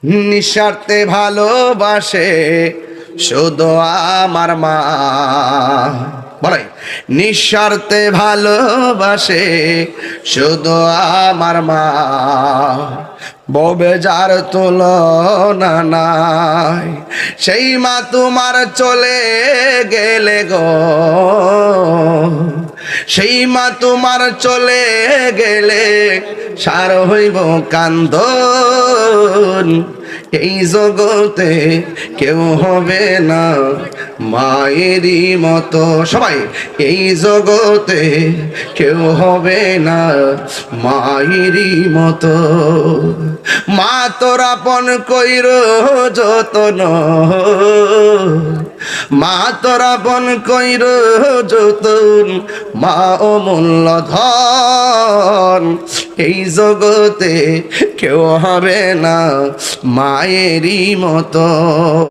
নিঃস্বার্থে ভালোবাসে শুধু আমার মা। বলে নিঃস্বার্থে ভালোবাসে শুধু আমার মা। ববে যার তুলনা নাই, সেই মা তোমার চলে গেলে গো, সেই মা তোমার চলে গেলে সার হইব কান্দন। এই জগতে কেউ হবে না মায়েরই মতো। সবাই, এই জগতে কেউ হবে না মায়েরই মতো। মা তোর আপন কইর যতন, মা তোর আপন কইর যতন, মা অমূল্য ধন। এই জগতে কেউ হবে না মায়েরই মতো।